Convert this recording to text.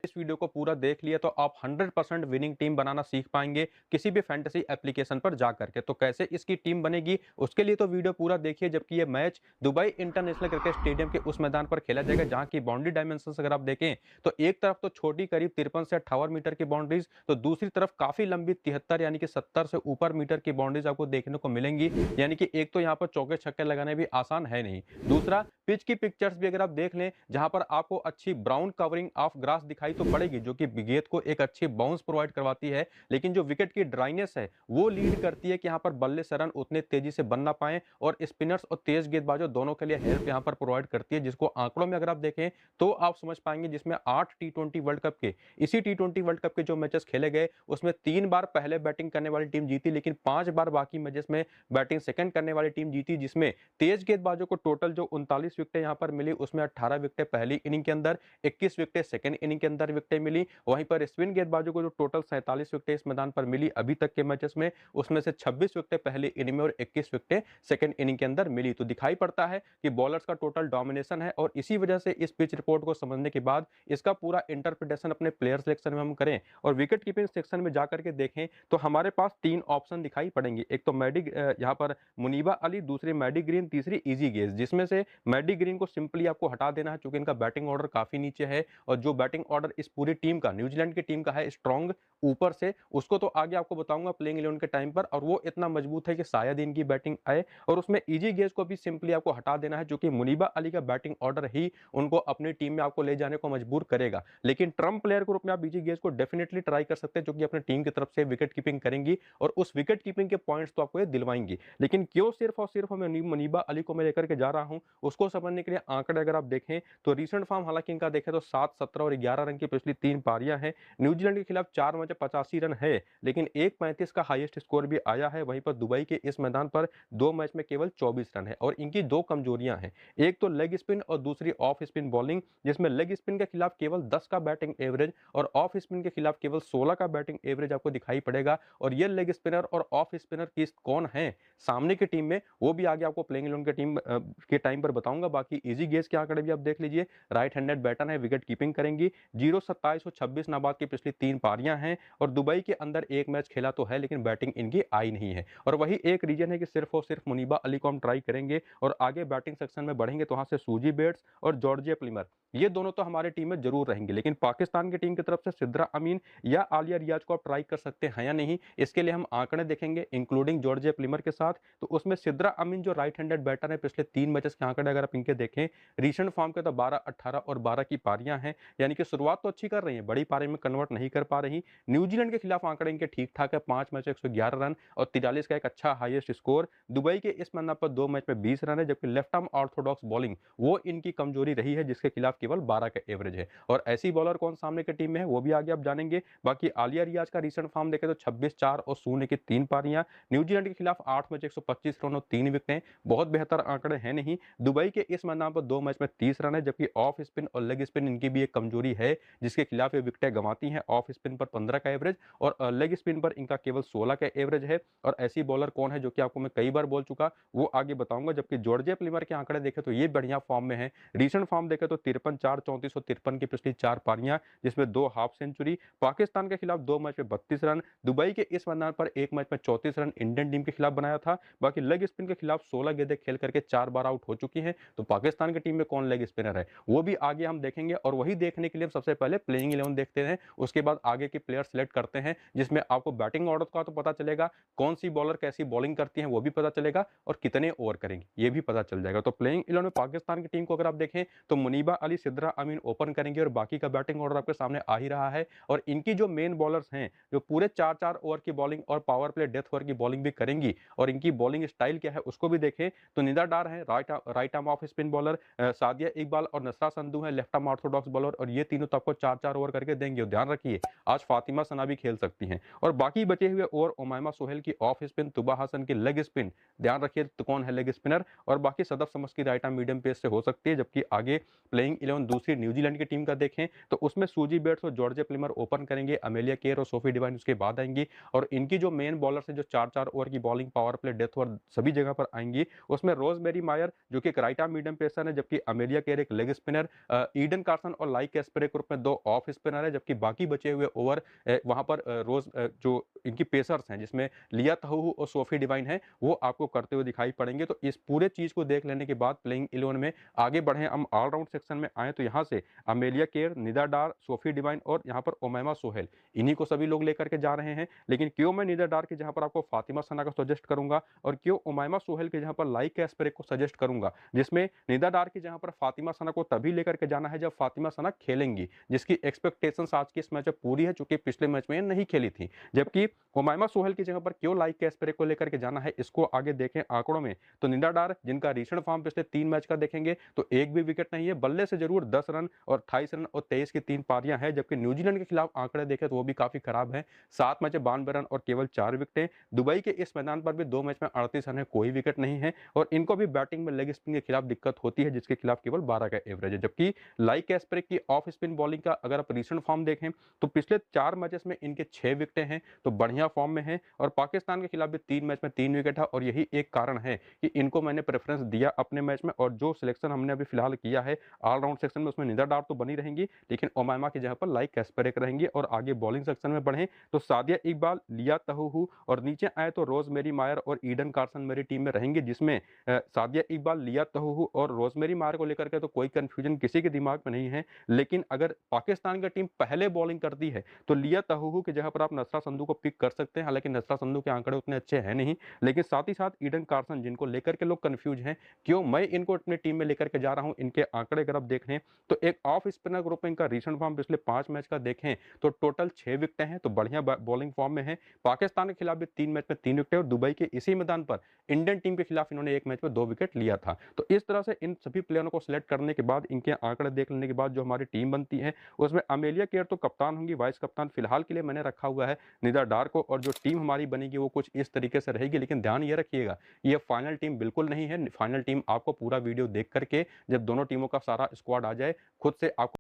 इस वीडियो को पूरा देख लिया तो आप 100% विनिंग टीम बनाना सीख पाएंगे किसी भी फैंटेसी एप्लीकेशन पर जा करके। तो कैसे इसकी टीम बनेगी उसके लिए तो वीडियो पूरा देखिए, जबकि ये match Dubai international cricket stadium के उस मैदान पर खेला जाएगा जहां की बाउंड्री डायमेंशन अगर आप देखें तो एक तरफ तो छोटी करीब 53 से 58 मीटर की बाउंड्रीज, तो दूसरी तरफ काफी लंबी 73 यानी कि 70 से ऊपर मीटर की बाउंड्रीज आपको देखने को मिलेंगी। यानी कि एक तो यहाँ पर चौके छक्के लगाने भी आसान है नहीं, दूसरा पिच की पिक्चर्स भी अगर आप देख लें जहां पर आपको अच्छी ब्राउन कवरिंग ऑफ ग्रास दिखाई तो पड़ेगी जो कि गेंद को एक अच्छी बाउंस प्रोवाइड करवाती है, लेकिन जो विकेट की ड्राइनेस है वो लीड करती है कि यहाँ पर बल्ले से रन उतने तेजी से बन ना पाए और स्पिनर्स और तेज गेंदबाजों दोनों के लिए हेल्प यहाँ पर प्रोवाइड करती है, जिसको आंकड़ों में अगर आप देखें तो आप समझ पाएंगे। जिसमें 8 टी20 वर्ल्ड कप के इसी टी20 वर्ल्ड कप के जो मैचेस खेले गए उसमें 3 बार पहले बैटिंग करने वाली टीम जीती, लेकिन 5 बार बाकी मैचेस में बैटिंग सेकंड करने वाली टीम जीती, जिसमें तेज गेंदबाजों को टोटल जो 39 विकेटें यहाँ पर मिली उसमें 18 विकेटें पहली इनिंग के अंदर, 21 विकेटें सेकंड इनिंग के अंदर विकेटें मिली। वहीं पर स्पिन गेंदबाजों को जो टोटल 47 विकेटें इस मैदान पर मिली अभी तक के मैचेस में, उसमें से 26 विकेटें पहली इनिंग में और 21 विकेटें सेकंड इनिंग के अंदर मिली। तो दिखाई पड़ता है कि बॉलर्स का टोटल डोमिनेशन है और इसी वजह से इस पिच रिपोर्ट को समझने के बाद इसका पूरा इंटरप्रिटेशन अपने प्लेयर सिलेक्शन में हम करें और विकेट कीपिंग सेक्शन में जाकर के देखें तो हमारे पास 3 ऑप्शन दिखाई पड़ेंगे। एक तो मैडी यहाँ पर मुनीबा अली, दूसरी मैडी ग्रीन, तीसरी इजी गेज, जिसमें से मैडी ग्रीन को सिंपली आपको हटा देना है क्योंकि इनका बैटिंग ऑर्डर काफी नीचे है और जो बैटिंग ऑर्डर इस पूरी टीम का, न्यूजीलैंड की टीम का है स्ट्रॉन्ग ऊपर से, उसको तो आगे आपको बताऊंगा प्लेइंग 11 के टाइम पर, और वो इतना मजबूत है कि शायद इनकी बैटिंग आए। और उसमें इजी गेज को भी सिंपली आपको हटा देना है क्योंकि मुनीबा अली का बैटिंग ऑर्डर ही उनको अपनी टीम में आपको ले जाने को मजबूर करेगा। लेकिन ट्रम्प प्लेयर के रूप में आप इजी गेज को डेफिनेटली ट्राई कर सकते हैं जो कि अपनी टीम की तरफ से विकेट कीपिंग करेंगी और उस विकेट कीपिंग के पॉइंट्स तो आपको ये दिलवाएंगी। लेकिन क्यों सिर्फ और सिर्फ मैं मुनीबा अली को मैं लेकर के जा रहा हूं उसको समझने के लिए आंकड़े अगर आप देखें तो रिसेंट फॉर्म हालांकि इनका देखें तो 7, 17 और 11 रन की पिछली 3 पारियां हैं। न्यूजीलैंड के खिलाफ 4 मैच 85 रन है, लेकिन 1.35 का हाईएस्ट स्कोर भी आया है। वहीं पर दुबई के इस मैदान पर 2 मैच में केवल 24 रन है और इनकी 2 कमजोरियां हैं, एक तो लेग स्पिन और दूसरी ऑफ स्पिन बॉलिंग, जिसमें लेग स्पिन के खिलाफ केवल 10 का बैटिंग एवरेज और ऑफ स्पिन के खिलाफ केवल 16 का बैटिंग एवरेज आपको दिखाई पड़ेगा। और ये लेग स्पिनर और ऑफ स्पिनर किस कौन है सामने की टीम में वो भी आगे आपको प्लेइंग 11 के टीम के टाइम पर बताऊंगा। बाकी इजी गेज के आंकड़े भी आप देख लीजिए, राइट हैंडेड बैटर है, विकेट कीपिंग करेंगी, 0-27 और 26 नाबाद की पिछली 3 पारियां हैं और दुबई के अंदर एक मैच खेला तो है लेकिन बैटिंग इनकी आई नहीं है। और वही एक रीजन है कि सिर्फ और सिर्फ मुनीबा अली को हम ट्राई करेंगे और आगे बैटिंग सेक्शन में बढ़ेंगे तो वहां से सूजी बेट्स और जॉर्जिया प्लिमर, ये दोनों तो हमारे टीम में जरूर रहेंगे। लेकिन पाकिस्तान की टीम की तरफ से सिद्रा अमीन या आलिया रियाज को आप ट्राई कर सकते हैं या नहीं, इसके लिए हम आंकड़े देखेंगे इंक्लूडिंग जॉर्जिया प्लिमर के साथ। तो उसमें सिद्रा अमीन जो राइट हैंडेड बैटर है पिछले 3 मैचेस के आंकड़े अगर आप इनके देखें रीसेंट फॉर्म के तो 12, 18 और 12 की पारियां हैं, यानी कि शुरुआत तो अच्छी कर रही है, बड़ी पारी में कन्वर्ट नहीं कर पा रही। न्यूजीलैंड के खिलाफ आंकड़े इनके ठीक ठाक है, 5 मैच 111 रन और 43 का एक अच्छा हाईएस्ट स्कोर। दुबई के इस मैदान पर 2 मैच में 20 रन है, जबकि लेफ्ट आर्म ऑर्थोडॉक्स बॉलिंग वो इनकी कमजोरी रही है जिसके खिलाफ केवल 12 का एवरेज है। और ऐसी बॉलर कौन सामने की टीम में है वो भी आगे आप जानेंगे। बाकी आलिया रियाज का रीसेंट फॉर्म देखें तो 26, 4 और 0 की 3 पारियां, न्यूजीलैंड के खिलाफ 8 मैच 125 रन और 3 विकेटें, बहुत बेहतर आंकड़े हैं नहीं। दुबई के इस मैदान पर 2 मैच में 30 रन है, जबकि ऑफ स्पिन और लेग स्पिन इनकी भी एक कमजोरी है जिसके खिलाफ ये विकेटें गंवाती हैं। ऑफ स्पिन पर 15 का एवरेज और लेग स्पिन पर इनका केवल 16 का एवरेज है। और ऐसी बॉलर कौन है जो कि आपको मैं कई बार बोल चुका वो आगे बताऊंगा। जबकि जॉर्जिया प्लिमर के आंकड़े देखें तो ये बढ़िया फॉर्म में है, रीसेंट फॉर्म देखें तो 53, 4, 34 और 53 की पिछली 4 पारियां जिसमें 2 हाफ सेंचुरी। पाकिस्तान के खिलाफ 2 मैच में 32 रन, दुबई के इस मैदान पर 1 मैच में 34 रन इंडियन टीम के खिलाफ बनाया था। बाकी लेग स्पिन के खिलाफ 16 गेंदें खेल करके 4 बार आउट हो चुकी हैं। तो पाकिस्तान की टीम में कौन लेग स्पिनर है वो भी आगे हम देखेंगे और वही देखने के लिए हम सबसे पहले प्लेइंग 11 देखते हैं, उसके बाद आगे के प्लेयर सिलेक्ट करते हैं जिसमें आपको बैटिंग ऑर्डर का तो पता चलेगा, कौन सी बॉलर कैसी बॉलिंग करती है वो भी पता चलेगा और कितने ओवर करेंगे ये भी पता चल जाएगा। तो प्लेइंग 11 में पाकिस्तान की टीम को अगर आप देखें तो मुनीबा अली, सिद्रा अमीन ओपन करेंगे और बाकी का बैटिंग ऑर्डर आपके सामने आ ही रहा है। और इनकी जो मेन बॉलर्स हैं जो पूरे 4-4 ओवर की बॉलिंग और पावर प्ले डेथ ओवर की बॉलिंग भी करेंगी और इनकी बॉलिंग स्टाइल क्या है उसको भी देखें तो निदा डार है right arm off spin bowler, Sadia Iqbal और नसरा संधू है लेफ्ट आर्म ऑर्थोडॉक्स बॉलर और ये तीनों तो आपको 4-4 ओवर करके देंगे। और ध्यान रखिए आज फातिमा सना भी खेल सकती हैं और बाकी बचे हुए ओवर उमायमा सोहेल की ऑफ स्पिन, तुबा हसन की लेग स्पिन, ध्यान रखिए तो कौन है लेग स्पिनर, और बाकी सदफ समस की राइट आर्म मीडियम पेस से हो सकती है। जबकि आगे प्लेइंग 11 दूसरी न्यूजीलैंड की टीम का देखें तो उसमें सूजी बेट्स और जॉर्जिया प्लिमर ओपन करेंगे, अमेलिया केयर और सोफी डिवाइन उसके बाद आएंगी। और इनकी जो मेन बॉलर्स है जो 4-4 ओवर की bowling, power play, death over सभी जगह पर आएंगी, उसमें रोजमेरी मायर जो कि एक राइट आर्म मीडियम पेसर है, जबकि अमेलिया केयर एक लेग स्पिनर, ईडन कार्सन और लाइक एस्पेरे के रूप में 2 ऑफ स्पिनर है, जबकि बाकी बचे हुए ओवर वहाँ पर रोज़ जो इनकी पेसर्स हैं जिसमें लिया तहू और सोफी डिवाइन है, वो आपको करते हुए दिखाई पड़ेंगे। तो इस पूरे चीज़ को देख लेने के बाद प्लेइंग 11 में आगे बढ़े, हम ऑलराउंड सेक्शन में आएँ तो यहाँ से अमेलिया केर, निदा डार, सोफी डिवाइन और यहाँ पर उमैमा सोहेल, इन्हीं को सभी लोग लेकर के जा रहे हैं। लेकिन क्यों मैं निदा डार की जगह पर आपको फातिमा सना को सजेस्ट करूँगा और क्यों उमैमा सोहेल की जगह पर लाइक कैस्परेक को सजेस्ट करूँगा, जिसमें निदा डार की जगह पर फातिमा सना को तभी लेकर के जाना है जब फातिमा सना खेलेंगी, जिसकी एक्सपेक्टेशंस आज के इस मैच में पूरी है, चूंकि पिछले मैच में ये नहीं खेली थी। जबकि उमैमा सोहेल की जगह पर क्यों लाइक कैस्परेक को लेकर के जाना है, इसको आगे देखें आंकड़ों में तो निदा डार जिनका रीसेंट फॉर्म पिछले 3 मैच का देखेंगे तो एक भी विकेट नहीं है, बल्ले से जरूर 10 रन और 28 रन और 23 की 3 पारियां हैं। जबकि न्यूजीलैंड के खिलाफ आंकड़े देखें तो वो भी काफी खराब है, 7 मैच 92 रन और केवल 4 विकेटें। दुबई के इस मैदान पर भी 2 मैच में 38 रन है, कोई विकेट नहीं है और इनको भी बैटिंग में लेग स्पिन के खिलाफ दिक्कत होती है, जिसके खिलाफ केवल 12 का एवरेज है। जबकि लाइक कैस्परेक की ऑफ स्पिन बॉलिंग का अगर आप रीसेंट फॉर्म देखें तो पिछले 4 मैचेस में इनके 6 विकेटें हैं, तो बढ़िया फॉर्म में है और पाकिस्तान के खिलाफ भी 3 मैच में 3 विकेट है और यही एक कारण है कि इनको मैंने प्रेफरेंस दिया अपने मैच में। और जो सिलेक्शन हमने अभी फिलहाल किया है ऑलराउंड सेक्शन में, उसमें निदा डार तो बनी रहेंगी, लेकिन उमैमा की जगह पर लाइक कैस्परेक रहेंगी। और आगे बॉलिंग सेक्शन में बढ़ें तो सादिया इकबाल, लिया तहू और नीचे आए तो रोजमेरी मायर और ईडन कार्सन मेरी टीम में रहेंगे, जिसमें सादिया इकबाल, लिया तहू और रोजमेरी मायर को लेकर के तो कोई कंफ्यूजन किसी के दिमाग में नहीं है। लेकिन अगर पाकिस्तान की टीम पहले बॉलिंग करती है तो लिया तहू की जगह पर आप नसरा संधू को पिक कर सकते हैं, हालांकि नसरा संधू के आंकड़े उतने अच्छे हैं नहीं। लेकिन साथ ही साथ ईडन कार्सन जिनको लेकर के लोग कंफ्यूज हैं, क्यों मैं इनको अपनी टीम में लेकर के जा रहा हूं, इनके आंकड़े अगर आप देख लें तो एक ऑफ स्पिनर ग्रुप में इनका रीसेंट फॉर्म पिछले 5 मैच का देखें तो टोटल 6 विकेटें हैं, तो बढ़िया बॉलिंग फॉर्म में है। पाकिस्तान के खिलाफ भी 3 मैच में 3 विकेट और दुबई के इसी मैदान पर इंडियन टीम के खिलाफ इन्होंने 1 मैच में 2 विकेट लिया था। तो इस तरह से इन सभी प्लेयरों को सिलेक्ट करने के बाद, इनके आंकड़े देख लेने के बाद जो हमारी टीम बनती है उसमें अमेलिया केयर तो कप्तान होंगी, वाइस कप्तान फिलहाल के लिए मैंने रखा हुआ है निदा डार को, और जो टीम हमारी बनेगी वो कुछ इस तरीके से रहेगी। लेकिन ध्यान ये रखिएगा ये फाइनल टीम बिल्कुल नहीं है, फाइनल टीम आपको पूरा वीडियो देख करके जब दोनों टीमों का सारा स्क्वाड आ जाए खुद से आपको